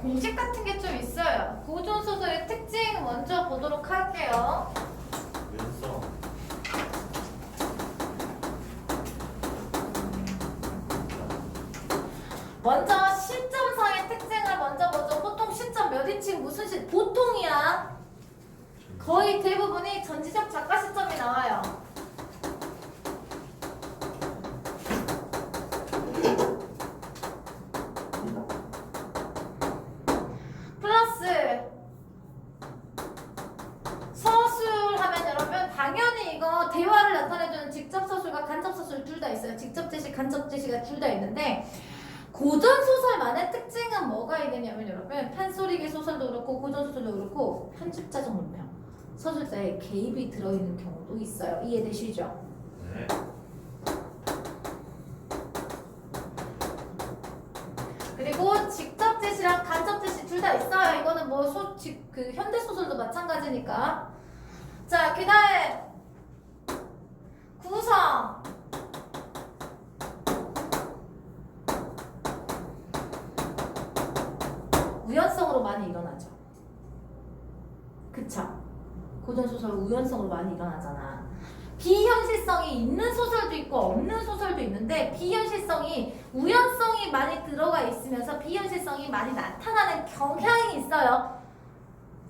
공식 같은 게 좀 있어요. 고전 소설의 특징 먼저 보도록 할게요. 왼성. 먼저 시점상의 특징을 먼저 보죠. 보통 시점 몇 인칭 무슨 시 보통이야. 거의 대부분이 전지적 작가 시점이 나와요. 플러스 서술 하면 여러분 당연히 이거 대화를 나타내주는 직접 서술과 간접 서술 둘 다 있어요. 직접 제시, 간접 제시가 둘 다 있는데 고전 소설만의 특징은 뭐가 있느냐면 여러분 판소리계 소설도 그렇고 고전 소설도 그렇고 편집자적 문명, 서술자의 개입이 들어있는 경우도 있어요. 이해되시죠? 네. 그리고 직접 제시랑 간접 제시 둘 다 있어요. 이거는 뭐 그 현대 소설도 마찬가지니까. 자, 그다음에 구성. 우연성으로 많이 일어나죠. 그쵸? 고전 소설은 우연성으로 많이 일어나잖아. 비현실성이 있는 소설도 있고 없는 소설도 있는데 비현실성이 우연성이 많이 들어가 있으면서 비현실성이 많이 나타나는 경향이 있어요.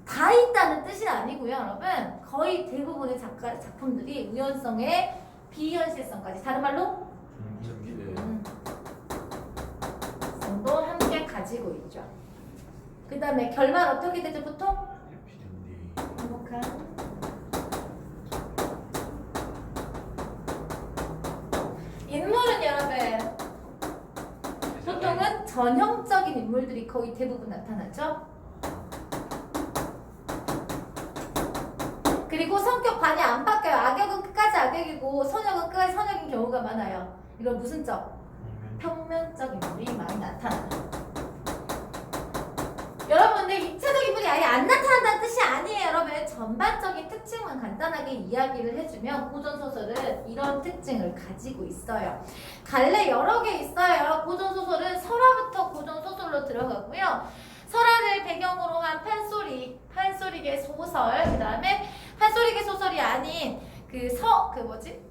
다 있다는 뜻이 아니고요, 여러분. 거의 대부분의 작품들이 우연성에 비현실성까지 다른 말로 성도 함께 가지고 있죠. 그 다음에 결말 어떻게 되죠, 보통? 행복한 인물은 여러분 보통은 전형적인 인물들이 거의 대부분 나타나죠. 그리고 성격 반이 안 바뀌어요. 악역은 끝까지 악역이고 선역은 끝까지 선역인 경우가 많아요. 이건 무슨 적? 평면적 인물이 많이 나타나요. 여러분들 입체적 인물이 아예 안 나타난다는 뜻이 아니에요. 여러분 전반적인 특징만 간단하게 이야기를 해주면 고전소설은 이런 특징을 가지고 있어요. 갈래 여러 개 있어요. 고전소설은 설화부터 고전소설로 들어가고요. 설화를 배경으로 한 판소리계 소설, 그 다음에 판소리계 소설이 아닌 그 뭐지?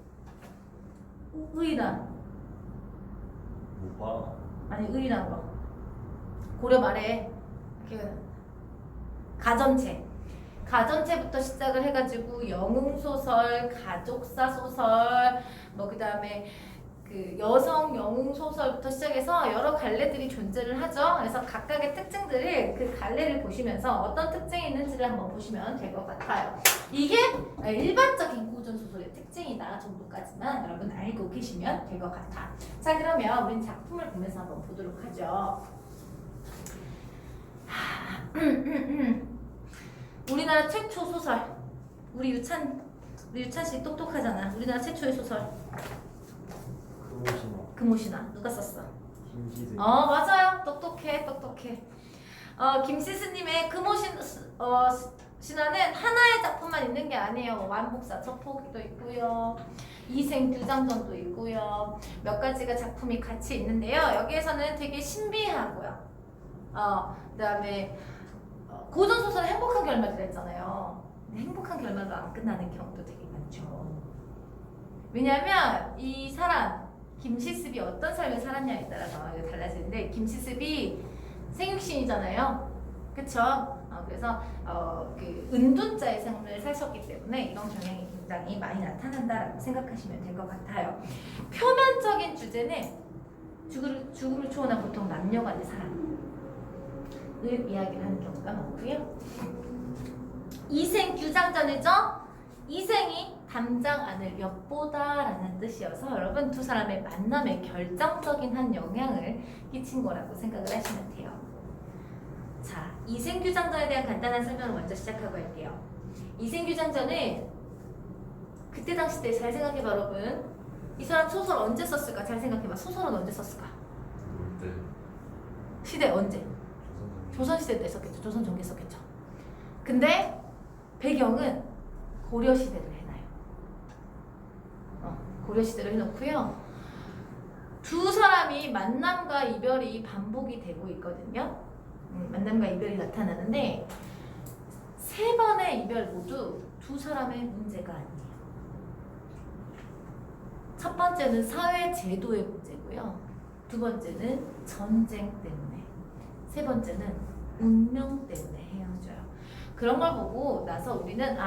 의인한 모바. 아니 의인한 거 고려 말에 가전체부터 시작을 해가지고 영웅소설, 가족사 소설, 뭐 그 다음에 그 여성 영웅 소설부터 시작해서 여러 갈래들이 존재를 하죠. 그래서 각각의 특징들을 그 갈래를 보시면서 어떤 특징이 있는지를 한번 보시면 될 것 같아요. 이게 일반적인 고전 소설의 특징이다 정도까지만 여러분 알고 계시면 될 것 같아. 자, 그러면 우린 작품을 보면서 한번 보도록 하죠. 우리나라 최초 소설. 우리 유찬 씨 똑똑하잖아. 우리나라 최초의 소설. 금오신화 누가 썼어? 김시승. 맞아요. 똑똑해. 김시스님의 신화는 하나의 작품만 있는 게 아니에요. 완복사 첩포기도 있고요. 이생규장전도 있고요. 몇 가지가 작품이 같이 있는데요. 여기에서는 되게 신비하고요. 그다음에 고전 소설은 행복한 결말이라 했잖아요. 근데 행복한 결말로 안 끝나는 경우도 되게 많죠. 왜냐하면 이 사람 김시습이 어떤 삶을 살았냐에 따라서 달라지는데 김시습이 생육신이잖아요. 그쵸? 그래서 그 은둔자의 삶을 사셨기 때문에 이런 경향이 굉장히 많이 나타난다라고 생각하시면 될 것 같아요. 표면적인 주제는 죽음을 초월한 보통 남녀간의 사랑을 이야기를 하는 경우가 많고요. 이생규장전이죠? 이생이 담장 안을 엿보다라는 뜻이어서 여러분 두 사람의 만남에 결정적인 한 영향을 끼친 거라고 생각을 하시면 돼요. 자, 이생규장전에 대한 간단한 설명을 먼저 시작하고 할게요. 이생규장전은 그때 당시 때 잘 생각해봐 여러분. 이 사람 소설 언제 썼을까? 잘 생각해봐. 소설은 언제 썼을까? 네. 시대 언제? 조선시대 때 썼겠죠. 조선 전기에 썼겠죠. 근데 배경은 고려시대를 해놔요. 고려시대를 해놓고요. 두 사람이 만남과 이별이 반복이 되고 있거든요. 만남과 이별이 나타나는데 세 번의 이별 모두 두 사람의 문제가 아니에요. 첫 번째는 사회 제도의 문제고요. 두 번째는 전쟁 때문에. 세 번째는 운명 때문에 헤어져요. 그런 걸 보고 나서 우리는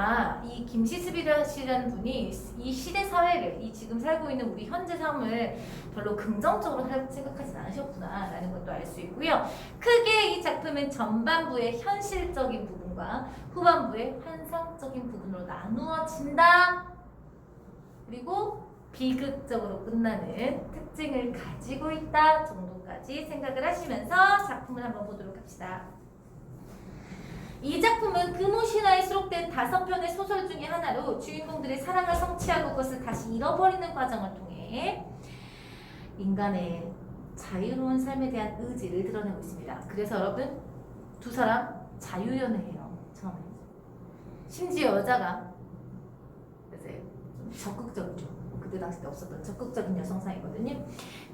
이 김시습이라는 분이 이 시대 사회를, 이 지금 살고 있는 우리 현재 삶을 별로 긍정적으로 생각하진 않으셨구나 라는 것도 알 수 있고요. 크게 이 작품은 전반부의 현실적인 부분과 후반부의 환상적인 부분으로 나누어진다. 그리고 비극적으로 끝나는 특징을 가지고 있다 정도까지 생각을 하시면서 작품을 한번 보도록 합시다. 이 작품은 금오신화에 수록된 5편의 소설 중에 하나로 주인공들의 사랑을 성취하고 그것을 다시 잃어버리는 과정을 통해 인간의 자유로운 삶에 대한 의지를 드러내고 있습니다. 그래서 여러분, 두 사람 자유연애해요. 처음에. 심지어 여자가 이제 좀 적극적이죠. 그때 당시 때 없었던 적극적인 여성상이거든요.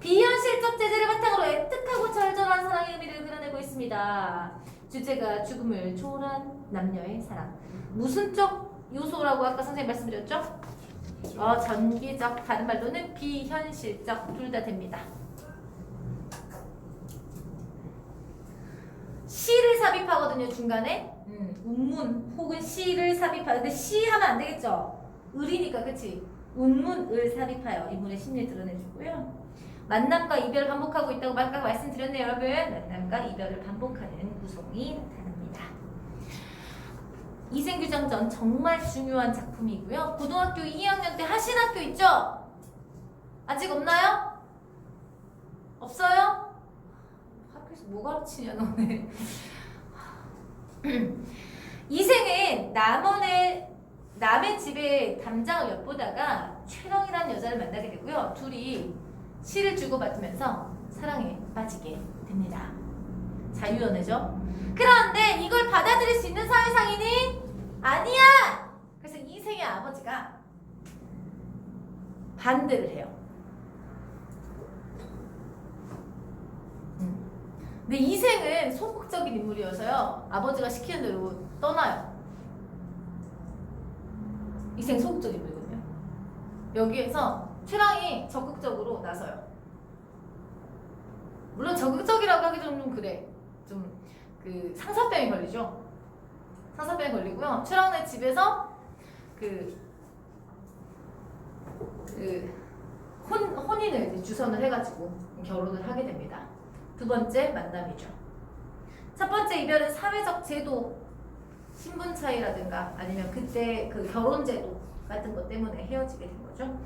비현실적 제재를 바탕으로 애틋하고 절절한 사랑의 의미를 그려내고 있습니다. 주제가 죽음을 초월한 남녀의 사랑. 무슨 쪽 요소라고 아까 선생님 말씀드렸죠? 전기적, 다른 말로는 비현실적, 둘 다 됩니다. 시를 삽입하거든요, 중간에. 운문 혹은 시를 삽입하는데 시 하면 안 되겠죠? 을이니까, 그치? 운문을 삽입하여 인물의 심리를 드러내주고요. 만남과 이별을 반복하고 있다고 아까 말씀드렸네요, 여러분. 만남과 이별을 반복하는 구성이 나타납니다. 이생규장전 정말 중요한 작품이고요. 고등학교 2학년 때 하신 학교 있죠? 아직 없나요? 없어요? 학교에서 뭐 가르치냐 너네. 이생은 남의 집에 담장을 엿보다가 최랑이라는 여자를 만나게 되고요. 둘이 시를 주고받으면서 사랑에 빠지게 됩니다. 자유연애죠. 그런데 이걸 받아들일 수 있는 사회상인이 아니야! 그래서 이생의 아버지가 반대를 해요. 근데 이생은 소극적인 인물이어서요. 아버지가 시키는 대로 떠나요. 이생 소극적인 인물이거든요. 여기에서 최랑이 적극적으로 나서요. 물론 적극적이라고 하기 좀 그래. 좀 그 상사병이 걸리죠. 상사병이 걸리고요. 최랑네 집에서 혼인을 주선을 해가지고 결혼을 하게 됩니다. 두 번째 만남이죠. 첫 번째 이별은 사회적 제도, 신분 차이라든가 아니면 그때 그 결혼 제도 같은 것 때문에 헤어지게 된 거죠.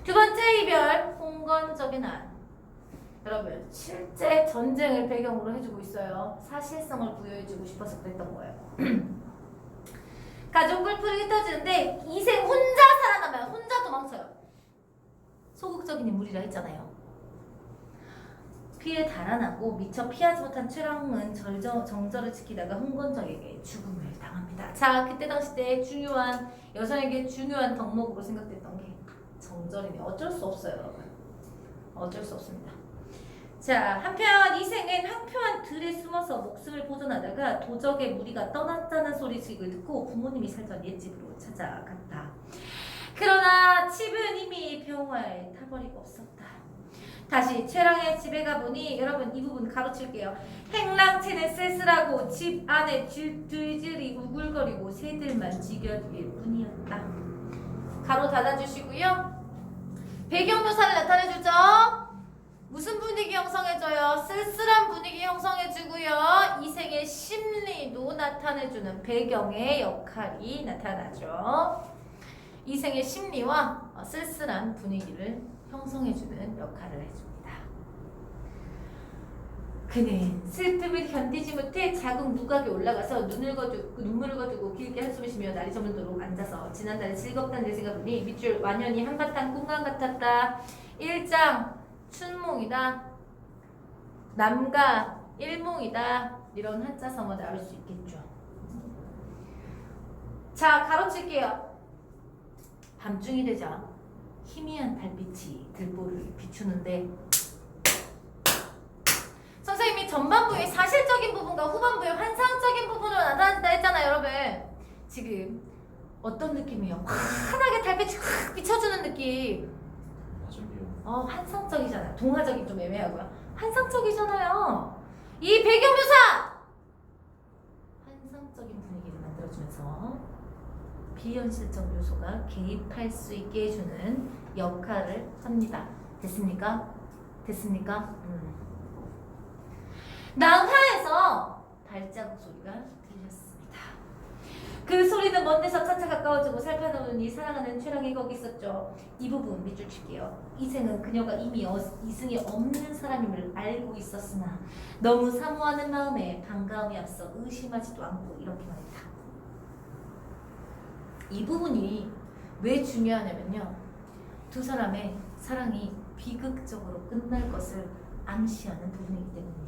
두 번째 이별, 홍건적인 안. 여러분, 실제 전쟁을 배경으로 해주고 있어요. 사실성을 부여해주고 싶어서 그랬던 거예요. 가족 불풀이 흩어지는데 이생 혼자 살아남아요. 혼자 도망쳐요. 소극적인 인물이라 했잖아요. 피해 달아나고 미처 피하지 못한 최랑은 정절을 지키다가 홍건적에게 죽음을 당합니다. 자, 그때 당시 때 중요한, 여성에게 중요한 덕목으로 생각됐던 게 정절이네. 어쩔 수 없어요, 여러분. 어쩔 수 없습니다. 자, 한편 이생은 황폐한 들에 숨어서 목숨을 보존하다가 도적의 무리가 떠났다는 소리식을 듣고 부모님이 살던 옛집으로 찾아갔다. 그러나 집은 이미 병화에 타버리고 없었다. 다시 최랑의 집에 가보니, 여러분 이 부분 가로칠게요. 행랑채는 쓸쓸하고 집 안에 들들이 우글거리고 새들만 지겨울 뿐이었다. 가로 닫아주시고요. 배경 묘사를 나타내주죠. 무슨 분위기 형성해줘요? 쓸쓸한 분위기 형성해주고요. 이생의 심리도 나타내주는 배경의 역할이 나타나죠. 이생의 심리와 쓸쓸한 분위기를 형성해주는 역할을 해줍니다. 그는 슬픔을 견디지 못해 작은 누각에 올라가서 눈물을 거두고 길게 한숨을 쉬며 날이 저물도록 앉아서 지난달에 즐겁다는 내 생각보니 밑줄 완연히 한바탕 꿈과 같았다. 1장 춘몽이다. 남가 일몽이다. 이런 한자성어 나올 수 있겠죠. 자, 가로칠게요. 밤중이 되자 희미한 달빛이 들보를 비추는데 선생님이 전반부의 사실적인 부분과 후반부의 환상적인 부분으로 나타난다 했잖아요, 여러분. 지금 어떤 느낌이에요? 환하게 달빛이 확 비춰주는 느낌. 맞아요. 환상적이잖아요. 동화적인 좀 애매하고요. 환상적이잖아요. 이 배경묘사! 환상적인 분위기를 만들어주면서 비현실적 요소가 개입할 수 있게 해주는 역할을 합니다. 됐습니까? 됐습니까? 낭하에서 발자국 소리가 들렸습니다. 그 소리는 먼 데서 차차 가까워지고 살펴놓으니 사랑하는 최랑이 거기 있었죠. 이 부분 밑줄 칠게요. 이생은 그녀가 이미 이승이 없는 사람임을 알고 있었으나 너무 사모하는 마음에 반가움이 앞서 의심하지도 않고 이렇게 말했다. 이 부분이 왜 중요하냐면요. 두 사람의 사랑이 비극적으로 끝날 것을 암시하는 부분이기 때문입니다.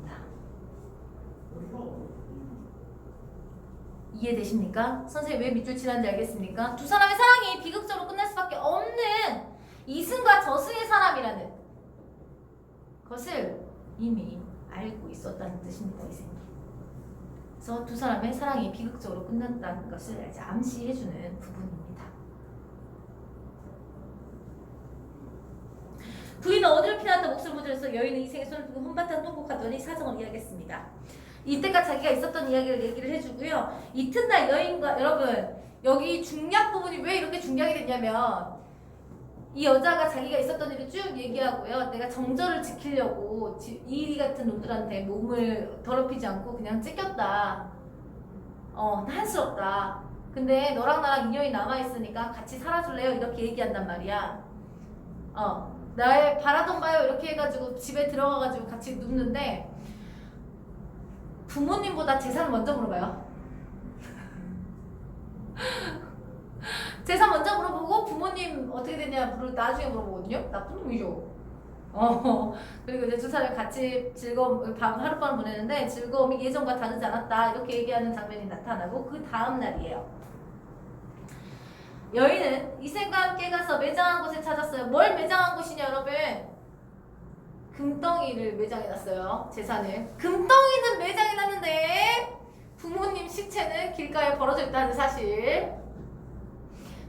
이해되십니까? 선생님 왜 밑줄 칠하는지 알겠습니까? 두 사람의 사랑이 비극적으로 끝날 수밖에 없는 이승과 저승의 사람이라는 것을 이미 알고 있었다는 뜻입니다. 이승이. 그래서 두 사람의 사랑이 비극적으로 끝났다는 것을 이제 암시해주는 부분입니다. 부인은 어디로 피났다 목숨을 들여서 여인은 이승의 손을 두고 혼바탕 통곡하더니 사정을 이야기했습니다. 이때까지 자기가 있었던 이야기를 얘기를 해주고요. 이튿날 여인과 여러분 여기 중략 부분이 왜 이렇게 중략이 됐냐면 이 여자가 자기가 있었던 일을 쭉 얘기하고요. 내가 정절을 지키려고 이리 같은 놈들한테 몸을 더럽히지 않고 그냥 찢겼다. 한스럽다. 근데 너랑 나랑 인연이 남아있으니까 같이 살아줄래요? 이렇게 얘기한단 말이야. 나의 바라던 바요 이렇게 해가지고 집에 들어가가지고 같이 눕는데 부모님보다 재산을 먼저 물어봐요. 재산 먼저 물어보고 부모님 어떻게 되냐 나중에 물어보거든요. 나쁜 놈이죠. 그리고 이제 두 사람이 같이 즐거움 하룻밤을 보내는데 즐거움이 예전과 다르지 않았다 이렇게 얘기하는 장면이 나타나고 그 다음 날이에요. 여인은 이생과 함께 가서 매장한 곳을 찾았어요. 뭘 매장한 곳이냐 여러분? 금덩이를 매장해놨어요. 재산을. 금덩이는 매장해놨는데 부모님 시체는 길가에 벌어져 있다는 사실.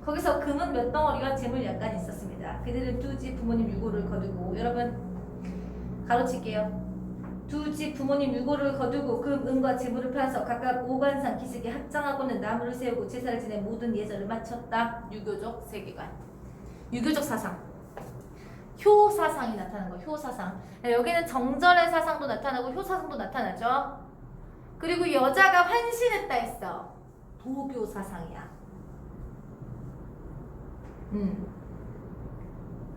거기서 금은 몇 덩어리와 재물 약간 있었습니다. 그들은 두 집 부모님 유고를 거두고 여러분 가로칠게요. 두 집 부모님 유고를 거두고 금, 은과 재물을 팔아서 각각 5관상 기슭에 합장하고는 나무를 세우고 제사를 지내 모든 예절을 마쳤다. 유교적 세계관. 유교적 사상. 효사상이 나타나는 거예요. 효사상. 여기는 정절의 사상도 나타나고 효사상도 나타나죠. 그리고 여자가 환신했다 했어. 도교 사상이야.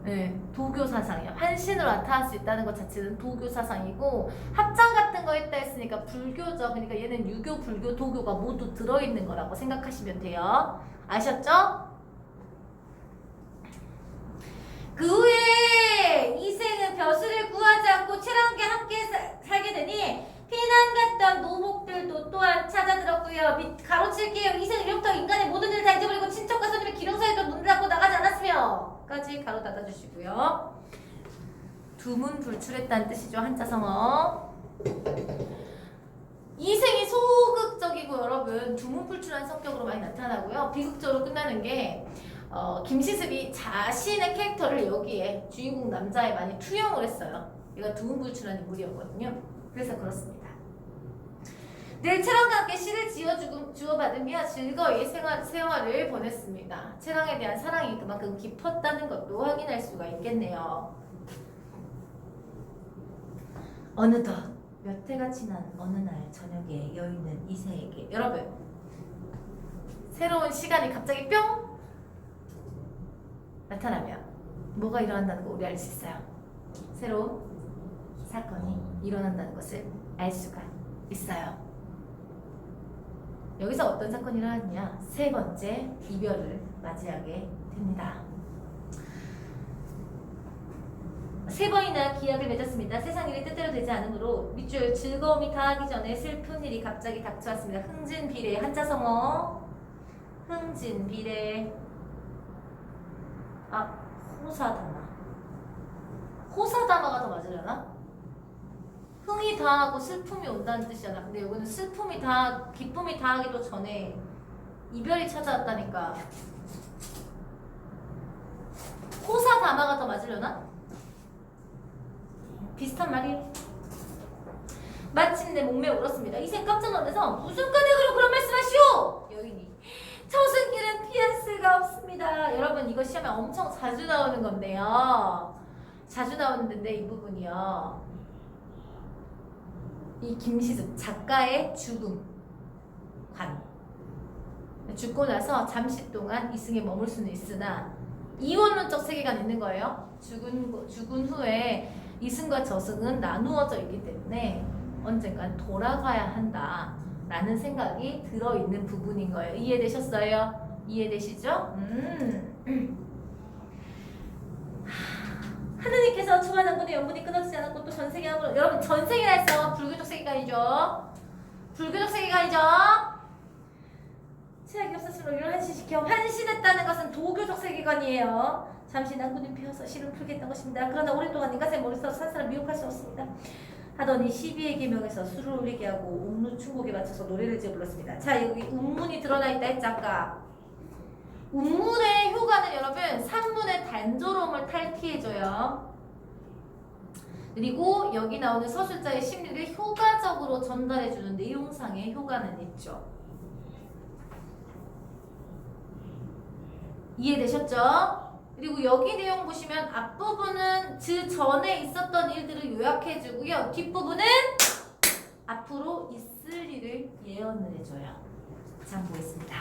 네, 도교 사상이야. 환신으로 나타날 수 있다는 것 자체는 도교 사상이고 합장 같은 거 했다 했으니까 불교죠. 그러니까 얘는 유교, 불교, 도교가 모두 들어있는 거라고 생각하시면 돼요. 아셨죠? 그 후에 이생은 벼슬을 구하지 않고 채랑과 함께 살게 되니 피난 갔던 노복들도 또한 찾아들었고요. 가로칠게요. 이생 이름부터 인간의 모든 일을 다 잊어버리고 친척과 손님의 기룡사에도 문을 닫고 나가지 않았으며 까지 가로 닫아주시고요. 두문불출했다는 뜻이죠. 한자성어. 이생이 소극적이고 여러분 두문불출한 성격으로 많이 나타나고요. 비극적으로 끝나는 게 김시습이 자신의 캐릭터를 여기에 주인공 남자에 많이 투영을 했어요. 얘가 두문불출한 인물이었거든요. 그래서 그렇습니다. 늘 채랑과 함께 시를 주어받으며 즐거이 생활을 보냈습니다. 채랑에 대한 사랑이 그만큼 깊었다는 것도 확인할 수가 있겠네요. 어느덧 몇 해가 지난 어느 날 저녁에 여인은 이세에게 여러분 새로운 시간이 갑자기 뿅 나타나면 뭐가 일어난다는 거 우리 알 수 있어요. 새로운 사건이 일어난다는 것을 알 수가 있어요. 여기서 어떤 사건이 일어났냐? 세 번째 이별을 맞이하게 됩니다. 세 번이나 기약을 맺었습니다. 세상 일이 뜻대로 되지 않으므로 밑줄 즐거움이 가하기 전에 슬픈 일이 갑자기 닥쳐왔습니다. 흥진비례 한자성어 흥진비례 호사다마. 호사다마가 더 맞으려나? 흥이 다하고 슬픔이 온다는 뜻이잖아. 근데 여기는 슬픔이 다 기쁨이 다하기도 전에 이별이 찾아왔다니까. 호사다마가 더 맞으려나? 비슷한 말이에요. 마침내 몸매 울었습니다. 이생 깜짝 놀라서 무슨 까닭으로 그런 말씀하시오? 여인이 저승길은 피할 수가 없습니다. 여러분 이거 시험에 엄청 자주 나오는 건데요. 자주 나오는데 이 부분이요. 이 김시숙 작가의 죽음 관. 죽고 나서 잠시 동안 이승에 머물 수는 있으나 이원론적 세계관 있는 거예요. 죽은 후에 이승과 저승은 나누어져 있기 때문에 언젠간 돌아가야 한다라는 생각이 들어있는 부분인 거예요. 이해되셨어요? 이해되시죠? 하느님께서 주관장군의 연분이 끊어지지 않았고 또 전세계 함으로 여러분 전세계라 했어. 불교적 세계관이죠. 불교적 세계관이죠. 치약이 없었으므로 이를 한시시켜 환신했다는 것은 도교적 세계관이에요. 잠시 난군이 피어서 시를 풀겠다는 것입니다. 그러나 오랫동안 인간의 머릿속에서 산 사람 미혹할 수 없습니다. 하더니 12의 계명에서 술을 울리게 하고 웅루 충곡에 맞춰서 노래를 지어 불렀습니다. 자 여기 운문이 드러나 있다 했죠 아까. 운문의 효과는 여러분 산문의 단조로움을 탈피해줘요. 그리고 여기 나오는 서술자의 심리를 효과적으로 전달해주는 내용상의 효과는 있죠. 이해되셨죠? 그리고 여기 내용 보시면 앞부분은 그 전에 있었던 일들을 요약해주고요. 뒷부분은 앞으로 있을 일을 예언을 해줘요. 참고했습니다.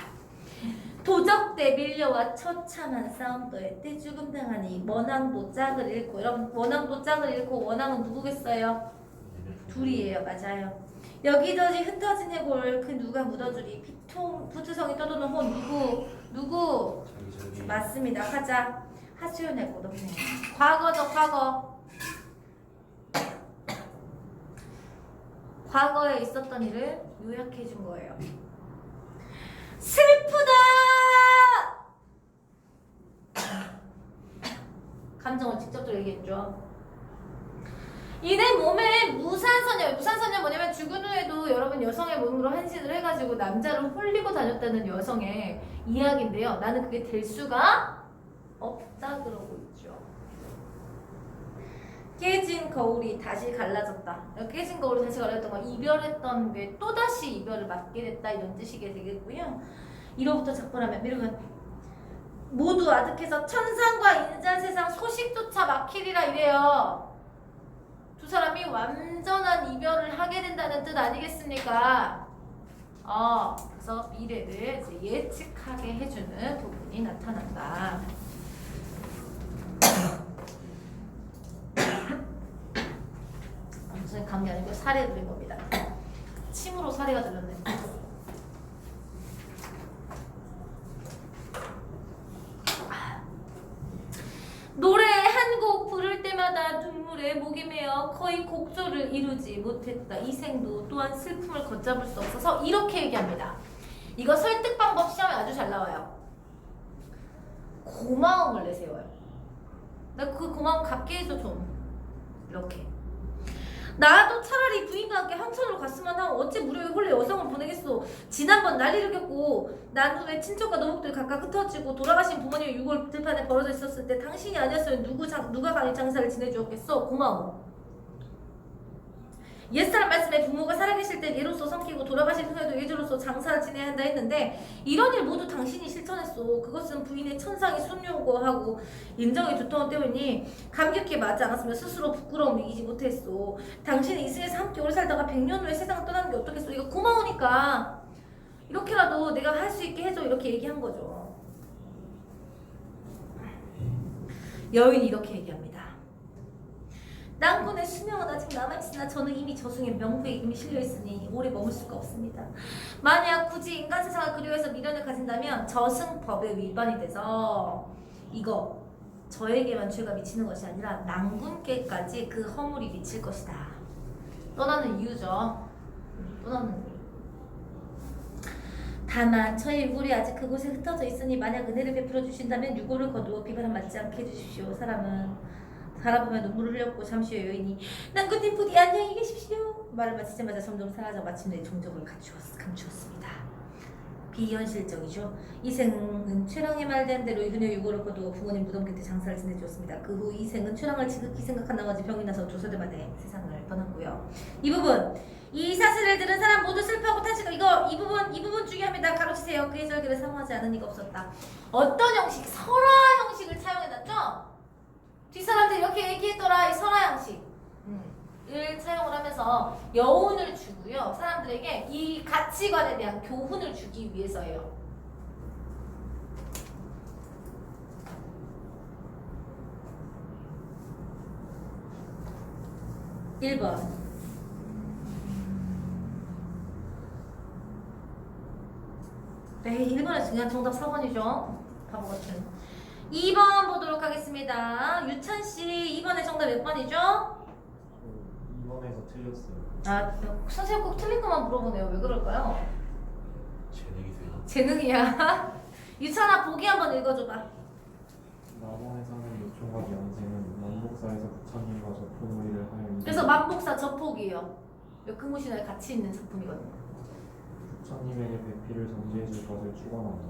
도적대 밀려와 처참한 싸움터에 때 죽음 당하니 원앙도 짝을 잃고 여러분 원앙도 짝을 잃고 원앙은 누구겠어요? 둘이에요. 맞아요. 여기저기 흩어진 해골 그 누가 묻어주리 부투성이 떠도는 혼 누구? 저기. 맞습니다. 하자. 하수연 해골 없네. 과거죠 과거. 과거에 있었던 일을 요약해 준 거예요. 슬프다. 감정을 직접적으로 얘기했죠. 이내 몸에 무산소녀 뭐냐면 죽은 후에도 여러분 여성의 몸으로 한신을 해가지고 남자를 홀리고 다녔다는 여성의 이야기인데요. 나는 그게 될 수가 없다 그러고 있죠. 깨진 거울이 다시 갈라졌다. 깨진 거울이 다시 갈라졌던 건 이별했던 게 또다시 이별을 맞게 됐다 이런 뜻이게 되겠고요. 1호부터 작별하면 미루면 모두 아득해서 천상과 인자 세상 소식조차 막히리라 이래요. 두 사람이 완전한 이별을 하게 된다는 뜻 아니겠습니까? 그래서 미래를 이제 예측하게 해주는 부분이 나타난다. 무슨 감기 아니고 살에 들린 겁니다. 침으로 사례가 들렸네. 노래 한 곡 부를 때마다 눈물에 목이 메어 거의 곡조를 이루지 못했다. 이 생도 또한 슬픔을 걷잡을 수 없어서 이렇게 얘기합니다. 이거 설득 방법 시험에 아주 잘 나와요. 고마움을 내세워요. 나 그 고마움 갚게 해줘 좀. 이렇게. 나도 차라리 부인과 함께 함천으로 갔으면 하고 어찌 무료에 홀래 여성을 보내겠소. 지난번 난리를 겪고 난 후에 친척과 노목들이 각각 흩어지고 돌아가신 부모님의 유골 들판에 벌어져 있었을 때 당신이 아니었으면 누가 감히 장사를 지내주었겠어. 고마워. 옛사람 말씀에 부모가 살아계실 때 예로서 섬기고 돌아가신 후에도 예주로서 장사를 지내야 한다 했는데 이런 일 모두 당신이 실천했소. 그것은 부인의 천상이 순요구하고 인정이 두터운 때문이 감격해 맞지 않았으면 스스로 부끄러움을 이기지 못했소. 당신이 이승에서 함께 오래 살다가 100년 후에 세상을 떠나는 게 어떻겠소. 이거 고마우니까 이렇게라도 내가 할 수 있게 해줘 이렇게 얘기한 거죠. 여인이 이렇게 얘기합니다. 낭군의 수명은 아직 남아있으나 저는 이미 저승에 명부에 이름이 실려있으니 오래 머물 수가 없습니다. 만약 굳이 인간 세상을 그리워해서 미련을 가진다면 저승법에 위반이 돼서 이거 저에게만 죄가 미치는 것이 아니라 낭군께까지 그 허물이 미칠 것이다. 떠나는 이유죠. 떠나는 이유. 다만 저희 유골이 아직 그곳에 흩어져 있으니 만약 은혜를 베풀어 주신다면 유골을 거두어 비바람 맞지 않게 해주십시오. 사람은 바라보며 눈물을 흘렸고 잠시 후 여인이 낭군님 부디 안녕히 계십시오 말을 마치자마자 점점 사라져 마침내 종적을 감추었습니다. 비현실적이죠. 이생은 최랑의 말된 대로 그녀 유고를 거두고 부모님 무덤 곁에 장사를 지내주었습니다. 그 후 이생은 최랑을 지극히 생각한 나머지 병이 나서 조서대 만에 세상을 떠났고요. 이 부분 이 사실을 들은 사람 모두 슬퍼하고 탄식하고 이 부분 중요합니다. 가로치세요. 그의 절기를 사모하지 않은 이가 없었다. 어떤 형식? 설화 형식을 차용해놨죠? 뒷사람들이 이렇게 얘기했더라. 이 설화 형식 을 차용을 하면서 여운을 주고요. 사람들에게 이 가치관에 대한 교훈을 주기 위해서예요. (1번) 네, 1번에 중요한 정답 4번이죠. 바보 같은. 2번 보도록 하겠습니다. 유찬씨 2번의 정답 몇 번이죠? 2번에서 틀렸어요. 아, 선생님 꼭 틀린 것만 물어보네요. 왜 그럴까요? 재능이세요? 재능이야. 유찬아 보기 한번 읽어줘봐. 남원에 사는 요총각 양생은 남북사에서 부처님과 접촉놀이를 하여 그래서 만복사 저폭이에요. 역근무신에 같이 있는 작품이거든요. 부처님에게 배필을 전지해 줄 것을 축원한다.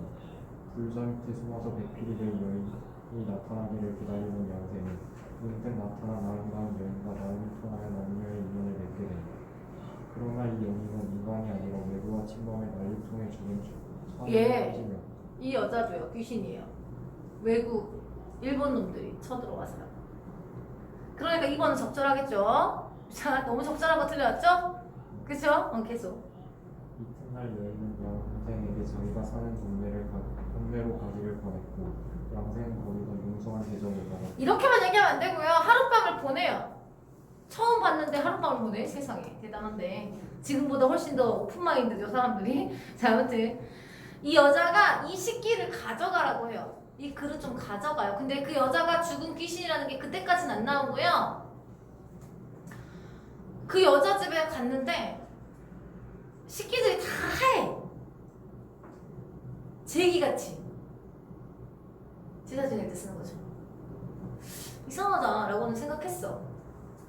불자 밑에 숨어서 배필이 될 여인이 나타나기를 기다리는 양생은 문득 나타난 아름다운 여인과 마음이 통하여 남녀의 인연을 맺게 된다. 그러나 이 여인은 인간이 아니라 외부와 침범해 난리 통해 죽은 예. 천지며 이 여자도요. 귀신이에요. 외국 일본 놈들이 쳐들어와서요. 그러니까 2번은 적절하겠죠. 자, 너무 적절한 거 틀려왔죠? 그쵸? 계속. 이튿날 여인은 양생에게 자기가 사는 동네로 가기를 권했고 양생은 거기서 융성한 대접을 받았다. 이렇게만 얘기하면 안 되고요. 하룻밤을 보내요. 처음 봤는데 하룻밤을 보내. 세상에 대단한데 지금보다 훨씬 더 오픈마인드죠 사람들이. 자, 아무튼 이 여자가 이 식기를 가져가라고 해요. 이 그릇 좀 가져가요. 근데 그 여자가 죽은 귀신이라는 게 그때까지는 안 나오고요. 그 여자 집에 갔는데 식기들이 다 하얘. 제기같이. 제사 지낼 때 쓰는 거죠. 이상하다 라고는 생각했어.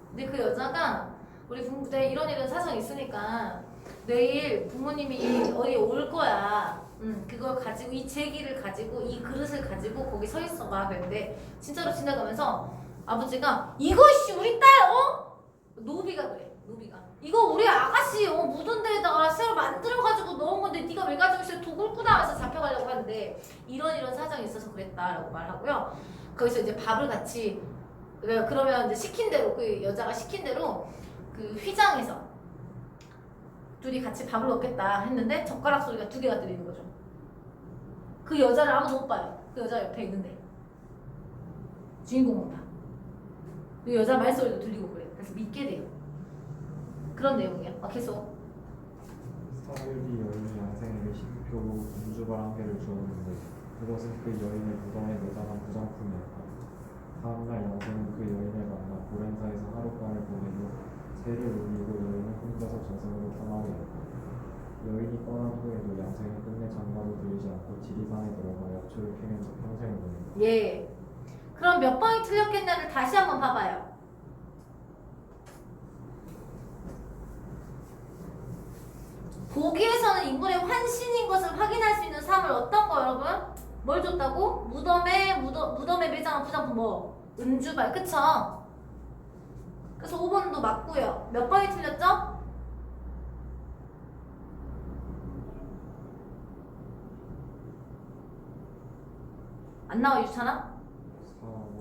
근데 그 여자가 우리 부모부대 이런 사정이 있으니까 내일 부모님이 어디 올 거야. 그걸 가지고 이 제기를 가지고 이 그릇을 가지고 거기 서 있어 봐. 그랬는데 진짜로 지나가면서 아버지가 이것이 우리 딸 노비가 그래. 노비가 이거 우리 아가씨 묻은 데에다가 새로 만들어가지고 넣은 건데 네가 왜 가지고 있어? 도굴 꾸다 하면서 잡혀가려고 하는데 이런 사정이 있어서 그랬다라고 말하고요. 거기서 이제 밥을 같이 그러면 이제 시킨 대로 그 여자가 시킨 대로 그 휘장에서 둘이 같이 밥을 먹겠다 했는데 젓가락 소리가 2개가 들리는 거죠. 그 여자를 아무도 못 봐요. 그 여자 옆에 있는데 주인공은 봐. 그 여자 말소리도 들리고 그래. 그래서 믿게 돼요. 그런 내용이야. 계속. 사흘 뒤 여인이 양생에게 신표로 금주발 1개를 주었는데 그것은 그 여인의 무덤에 매장한 부정품이었다. 다음날 양생은 그 여인을 만나 고랜사에서 하룻밤을 보내고 새를 울리고 여인은 혼자서 저승으로 떠나게 했다. 여인이 떠난 후에도 양생은 끝내 장가도 들이지 않고 지리산에 들어가 약초를 캐면서 평생을 보낸다. 예. 그럼 몇 번이 틀렸겠냐를 다시 한번 봐봐요. 보기에서는 인물의 환신인 것을 확인할 수 있는 사물 어떤 거 여러분? 뭘 줬다고? 무덤에 매장한 부장품 은주발 그쵸? 그래서 5번도 맞고요. 몇 번이 틀렸죠? 안 나와 유찬아?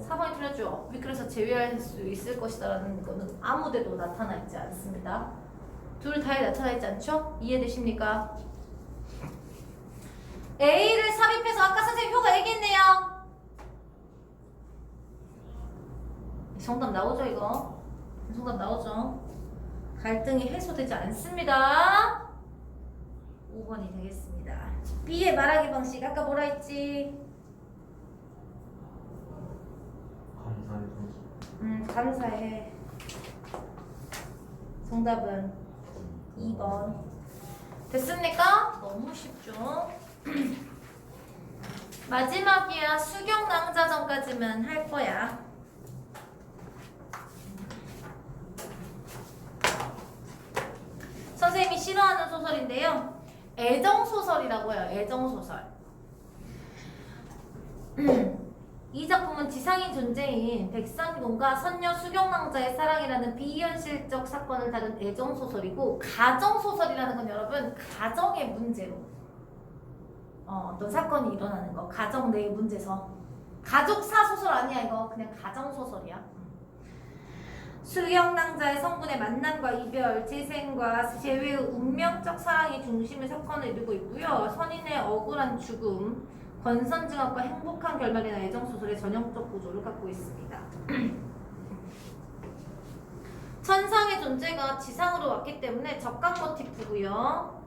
4번이 틀렸죠? 우리 그래서 제외할 수 있을 것이다라는 거는 아무데도 나타나 있지 않습니다. 둘 다에 나타나 있지 않죠? 이해되십니까? A를 삽입해서 아까 선생님 효가 얘기했네요. 정답 나오죠 이거? 정답 나오죠? 갈등이 해소되지 않습니다. 5번이 되겠습니다. B의 말하기 방식 아까 뭐라 했지? 감사해서 감사해. 정답은 2번. 됐습니까? 너무 쉽죠? 마지막이야. 수경낭자전까지만 할 거야. 선생님이 싫어하는 소설인데요. 애정소설이라고 해요. 애정소설. 이 작품은 지상인 존재인 백상군과 선녀 수경낭자의 사랑이라는 비현실적 사건을 다룬 애정소설이고, 가정소설이라는 건 여러분 가정의 문제로 어떤 사건이 일어나는 거, 가정 내의 문제서. 가족사 소설 아니야 이거. 그냥 가정소설이야. 수경낭자의 성분의 만남과 이별, 재생과 재회의 운명적 사랑이 중심의 사건을 이루고 있고요. 선인의 억울한 죽음, 권선징악과 행복한 결말이나 애정소설의 전형적 구조를 갖고 있습니다. 천상의 존재가 지상으로 왔기 때문에 적각 모티프고요.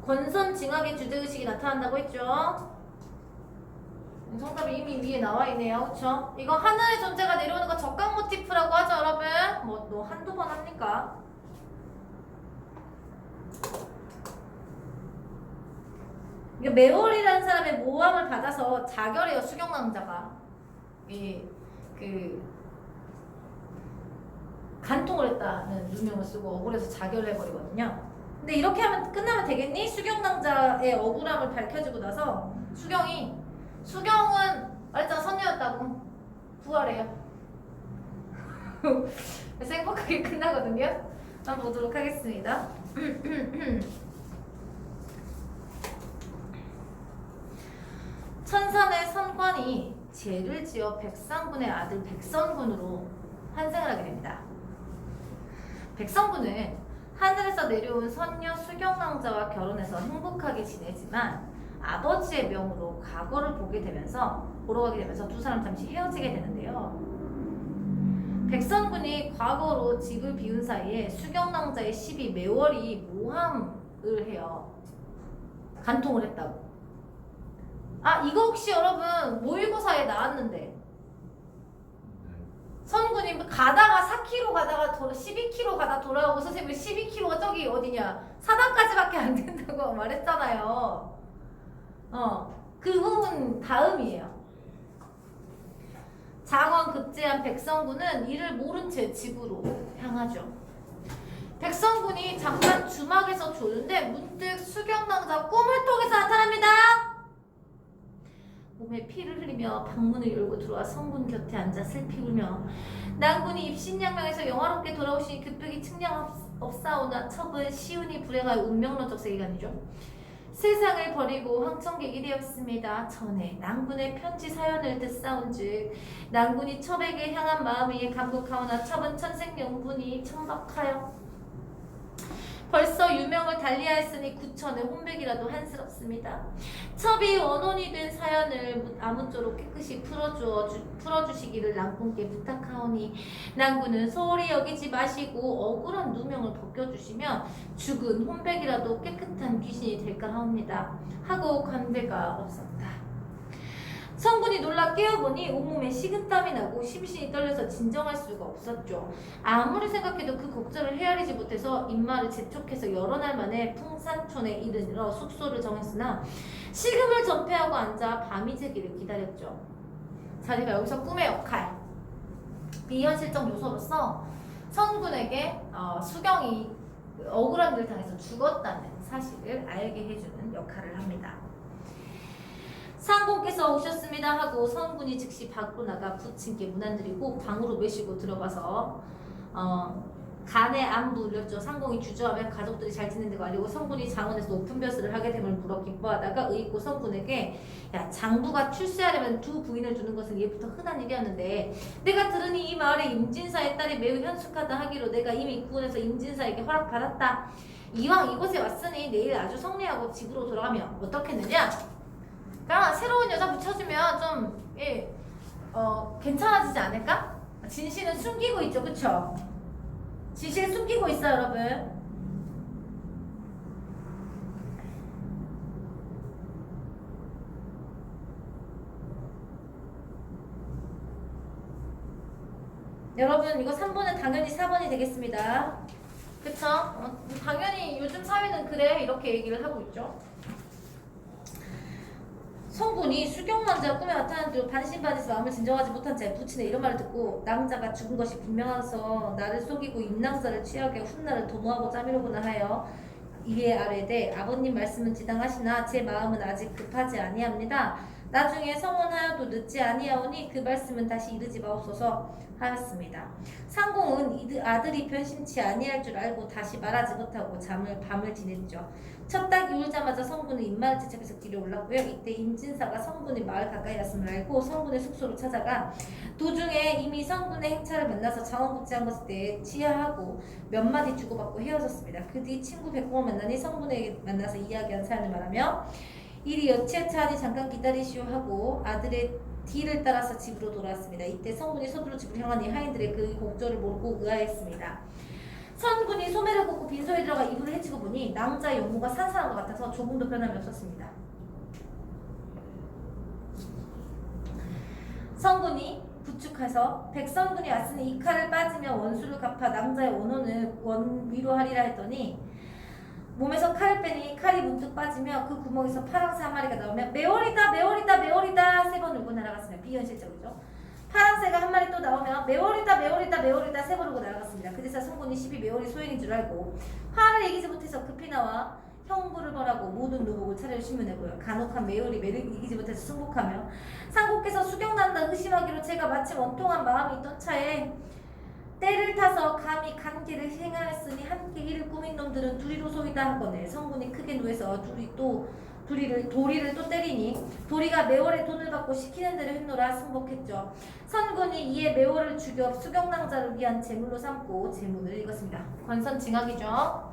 권선징악의 주제의식이 나타난다고 했죠. 정답이 이미 위에 나와 있네요. 그쵸? 이거 하늘의 존재가 내려오는 거 적각 모티프라고 하죠, 여러분. 뭐 한두 번 합니까? 이게 매월이라는 사람의 모함을 받아서 자결해요, 수경낭자가. 간통을 했다는 누명을 쓰고 억울해서 자결을 해버리거든요. 근데 이렇게 하면 끝나면 되겠니? 수경낭자의 억울함을 밝혀주고 나서 수경은 말했잖아, 선녀였다고. 부활해요. 그래서 행복하게 끝나거든요. 한번 보도록 하겠습니다. 천산의 선관이 죄를 지어 백상군의 아들 백성군으로 환생을 하게 됩니다. 백성군은 하늘에서 내려온 선녀 수경낭자와 결혼해서 행복하게 지내지만 아버지의 명으로 과거를 보러 가게 되면서 두 사람 잠시 헤어지게 되는데요. 백성군이 과거로 집을 비운 사이에 수경낭자의 시비 매월이 모함을 해요. 간통을 했다고. 이거 혹시 여러분 모의고사에 나왔는데, 선군이 가다가 4km 가다가 12km 가다 돌아오고 선생님이 12km가 저기 어디냐, 사당까지밖에 안 된다고 말했잖아요. 그 부분 다음이에요. 장원 급제한 백성군은 이를 모른 채 집으로 향하죠. 백성군이 잠깐 주막에서 조는데 문득 수경낭자 꿈을 통해서 나타납니다. 몸에 피를 흘리며 방문을 열고 들어와 성군 곁에 앉아 슬피 울며, 낭군이 입신양명에서 영화롭게 돌아오시니 급격히 측량 없사오나 첩은 시운이 불행하여 운명론적 세계관이죠. 세상을 버리고 황천객이 되었습니다. 전에 낭군의 편지 사연을 듣사온즉 낭군이 첩에게 향한 마음이 감격하오나 첩은 천생연분이 천박하여 벌써 유명을 달리하였으니 구천의 혼백이라도 한스럽습니다. 첩이 원혼이 된 사연을 아무쪼록 깨끗이 풀어주시기를 낭군께 부탁하오니 낭군은 소홀히 여기지 마시고 억울한 누명을 벗겨주시면 죽은 혼백이라도 깨끗한 귀신이 될까 하옵니다. 하고 관대가 없었다. 성군이 놀라 깨어보니 온몸에 식은땀이 나고 심신이 떨려서 진정할 수가 없었죠. 아무리 생각해도 그 걱정을 헤아리지 못해서 입마를 재촉해서 여러 날 만에 풍산촌에 이르러 숙소를 정했으나 식음을 전폐하고 앉아 밤이 새기를 기다렸죠. 자리가 여기서 꿈의 역할, 비현실적 요소로서 성군에게 수경이 억울한 일을 당해서 죽었다는 사실을 알게 해주는 역할을 합니다. 상공께서 오셨습니다 하고 성군이 즉시 밖으로 나가 부친께 문안드리고 방으로 메시고 들어가서 간에 안부 울렸죠. 상공이 주저하며 가족들이 잘 지내는 걸 알리고 성군이 장원에서 높은 벼슬을 하게 됨을 물어 기뻐하다가 의고 성군에게, 야, 장부가 출세하려면 두 부인을 두는 것은 예부터 흔한 일이었는데 내가 들으니 이 마을의 임진사의 딸이 매우 현숙하다 하기로 내가 이미 구원해서 임진사에게 허락받았다. 이왕 이곳에 왔으니 내일 아주 성례하고 집으로 돌아가면 어떻겠느냐? 그러니까 새로운 여자 붙여주면 좀 괜찮아지지 않을까? 진실은 숨기고 있죠, 그쵸? 진실을 숨기고 있어요, 여러분. 여러분 이거 3번은 당연히 4번이 되겠습니다. 그쵸? 당연히 요즘 사회는 그래, 이렇게 얘기를 하고 있죠. 성군이 수경 남자가 꿈에 나타난 뒤로 반신반의해서 마음을 진정하지 못한 채 부친의 이런 말을 듣고 낭자가 죽은 것이 분명해서 나를 속이고 임낭자를 취하게 훗날을 도모하고 짜미로구나 하여 이에 아뢰되 아버님 말씀은 지당하시나 제 마음은 아직 급하지 아니합니다. 나중에 성원하여도 늦지 아니하오니 그 말씀은 다시 이르지 마옵소서 하였습니다. 상공은 아들이 변심치 아니할 줄 알고 다시 말하지 못하고 밤을 지냈죠. 첫 닭이 울자마자 성군은 입마을 지척에서 길에 올랐고요. 이때 임진사가 성군이 마을 가까이 왔음을 알고 성군의 숙소로 찾아가 도중에 이미 성군의 행차를 만나서 장원국제한 것에 대해 치하하고 몇 마디 주고받고 헤어졌습니다. 그 뒤 친구 백공을 만나니 성군에게 만나서 이야기한 사연을 말하며 일이 여치하니 잠깐 기다리시오 하고 아들의 뒤를 따라서 집으로 돌아왔습니다. 이때 성군이 서두로 집으로 향하니 하인들의 그 공조를 모르고 의아했습니다. 성군이 소매를 꽂고 빈소에 들어가 이불을 헤치고 보니 낭자의 용모가 산산한 것 같아서 조금도 변함이 없었습니다. 성군이 부축해서 백성군이 왔으니 이 칼을 빠지면 원수를 갚아 낭자의 원혼을 위로하리라 했더니 몸에서 칼을 빼니 칼이 문득 빠지며 그 구멍에서 파랑새 한 마리가 나오며 매월이다 매월이다 매월이다 세 번 울고 날아갔습니다. 비현실적이죠. 파랑새가 한 마리 또 나오며 매월이다 매월이다 매월이다 세 번 울고 날아갔습니다. 그제서 성군이 12매월이 소인인 줄 알고 화를 이기지 못해서 급히 나와 형부를 벌하고 모든 노복을 차례로 신문해보여 간혹한 매월이 매를 이기지 못해서 승복하며 상국께서 수경난다 의심하기로 제가 마침 원통한 마음이 있던 차에 때를 타서 감히 간계를 행하였으니 함께 이를 꾸민 놈들은 둘이로 소이다 하거늘 성군이 크게 노해서 도리를 또 때리니 도리가 매월의 돈을 받고 시키는 대로 했노라 승복했죠. 선군이 이에 매월을 죽여 수경낭자를 위한 제물로 삼고 제문을 읽었습니다. 권선징악이죠.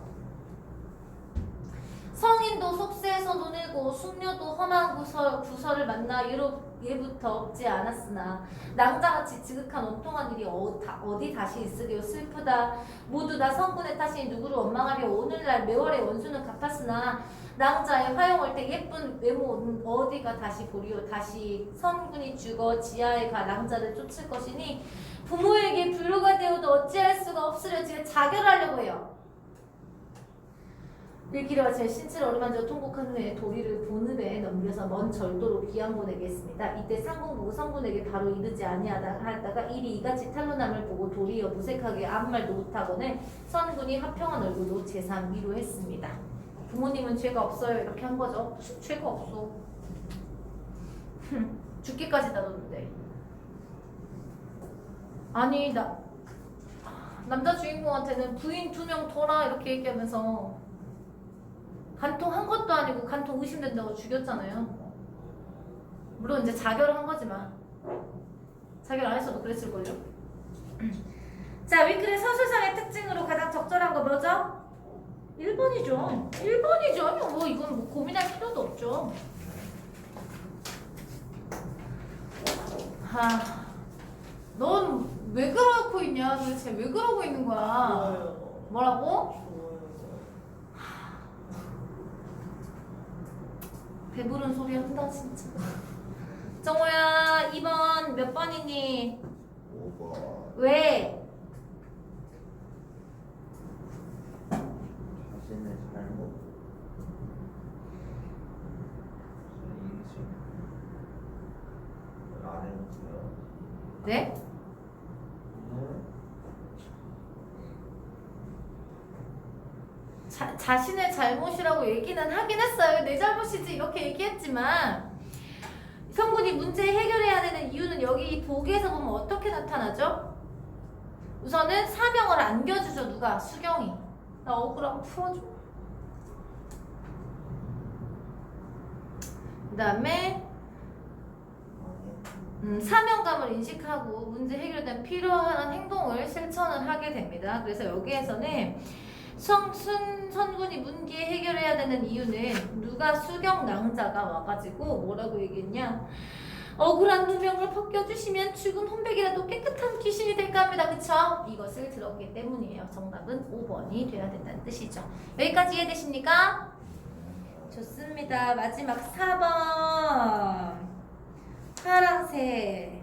성인도 속세에서 논일고 숙녀도 험한 구설을 만나 예부터 없지 않았으나 낭자같이 지극한 원통한 일이 어디 다시 있으리요. 슬프다. 모두 다 성군의 탓이니 누구를 원망하리요. 오늘날 매월의 원수는 갚았으나 낭자의 화용할 때 예쁜 외모는 어디가 다시 보리요. 다시 선군이 죽어 지하에 가 낭자를 쫓을 것이니 부모에게 불효가 되어도 어찌할 수가 없으려 지금 자결하려고 해요. 일기리와 제 신체를 어루만져 통곡한 후에 도리를 본읍에 넘겨서 먼 절도로 귀양보내게 했습니다. 이때 상공보고 성군에게 바로 이르지 아니하다가 일이 이같이 탄로남을 보고 도리어 무색하게 아무 말도 못하거늘 선군이 화평한 얼굴로 재상 위로했습니다. 부모님은 죄가 없어요 이렇게 한 거죠. 무슨 죄가 없어. 죽기까지 다뒀는데. 아니 남자 주인공한테는 부인 2명 둬라 이렇게 얘기하면서 간통한 것도 아니고 간통 의심된다고 죽였잖아요. 물론 이제 자결을 한 거지만 자결 안 했어도 그랬을걸요. 자, 위클의 서술상의 특징으로 가장 적절한 거 뭐죠? 1번이죠. 1번이죠. 뭐 이건 뭐 고민할 필요도 없죠. 넌 왜 그러고 있냐? 도대체 왜 그러고 있는 거야? 뭐라고? 배부른 소리 한다 진짜. 정호야 2번 몇 번이니? 5번. 왜? 자신의 잘못 인식 안 해놓고요. 네? 자신의 잘못이라고 얘기는 하긴 했어요. 내 잘못이지 이렇게 얘기했지만 성군이 문제 해결해야 되는 이유는 여기 이 보기에서 보면 어떻게 나타나죠? 우선은 사명을 안겨주죠. 누가? 수경이. 나 억울하고 풀어줘. 그 다음에 사명감을 인식하고 문제 해결에 필요한 행동을 실천을 하게 됩니다. 그래서 여기에서는 선군이 문제 해결해야 되는 이유는 누가 수경낭자가 와가지고 뭐라고 얘기했냐, 억울한 누명을 벗겨주시면 죽은 혼백이라도 깨끗한 귀신이 될까 합니다. 그쵸? 이것을 들었기 때문이에요. 정답은 5번이 돼야 된다는 뜻이죠. 여기까지 이해되십니까? 좋습니다. 마지막 4번 파랑새.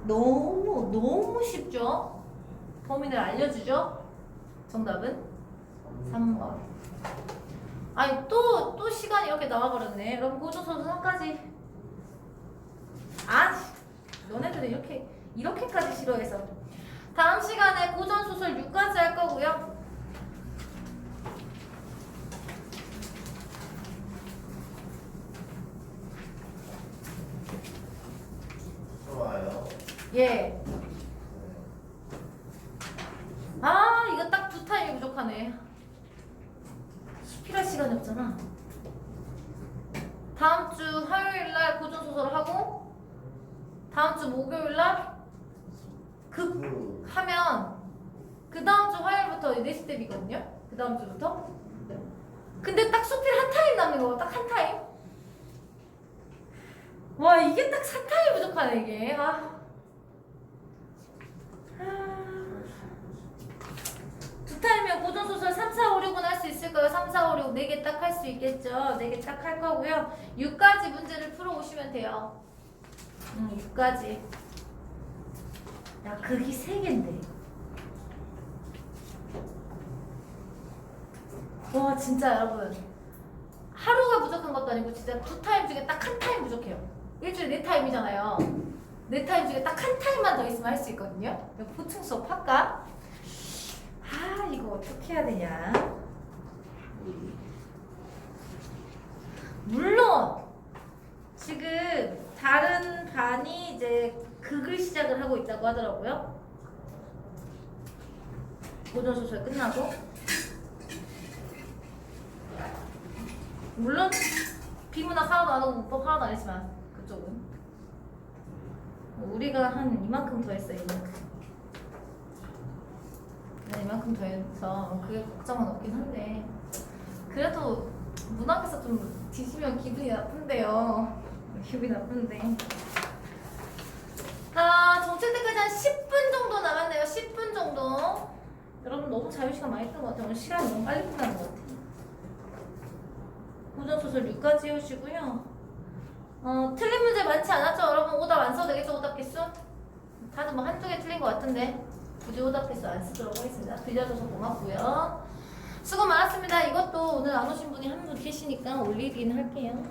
너무 쉽죠? 범인을 알려주죠? 정답은 3번. 아니 또 시간이 이렇게 나와버렸네. 여러분 고전소설 3까지. 아, 너네들은 이렇게까지 싫어해서. 다음 시간에 고전소설 6까지 할 거고요. 좋아요. 예. 아, 이거 딱 2타임이 부족하네. 필요할 시간이 없잖아. 다음 주 화요일 날 고전 소설을 하고 다음 주 목요일 날 하면 그 다음 주 화요일부터 네스텝이거든요. 그 다음 주부터. 근데 딱 수필 한 타임 남는 거. 딱 한 타임. 와, 이게 딱 4타임 부족하네 이게. 두 타임이면 고전소설 3, 4, 5, 6은 할 수 있을까요? 3, 4, 5, 6 4개 딱 할 수 있겠죠. 4개 딱 할 거고요. 6까지 문제를 풀어오시면 돼요. 6까지. 야, 극이 3개인데. 와, 진짜 여러분. 하루가 부족한 것도 아니고 진짜 2타임 중에 딱 한 타임 부족해요. 일주일에 4타임이잖아요. 4타임 중에 딱 한 타임만 더 있으면 할 수 있거든요. 이거 보충 수업 할까? 아, 이거 어떻게 해야 되냐? 물론 지금 다른 반이 이제 극을 시작을 하고 있다고 하더라고요. 고전 소설 끝나고. 물론 비문학 하나도 안 하고 문법 하나도 안 했지만 그쪽은 우리가 한 이만큼 더 했어요. 이만큼 더 해서 그게 걱정은 없긴 한데 그래도 문학에서 좀 뒤지면 기분이 나쁜데요. 기분이 나쁜데. 정책 때까지 한 10분 정도 남았네요. 10분 정도. 여러분 너무 자유시간 많이 했던 것 같아요. 오늘 시간이 너무 빨리 끝나는 것 같아요. 고전소설 6까지 해오시고요. 틀린 문제 많지 않았죠? 여러분 오답 안 써도 되겠죠? 오답 개수? 다들 뭐 한두 개 틀린 것 같은데 굳이 오답 개수 안 쓰도록 하겠습니다. 빌려줘서 고맙고요. 수고 많았습니다. 이것도 오늘 안 오신 분이 한 분 계시니까 올리긴 할게요.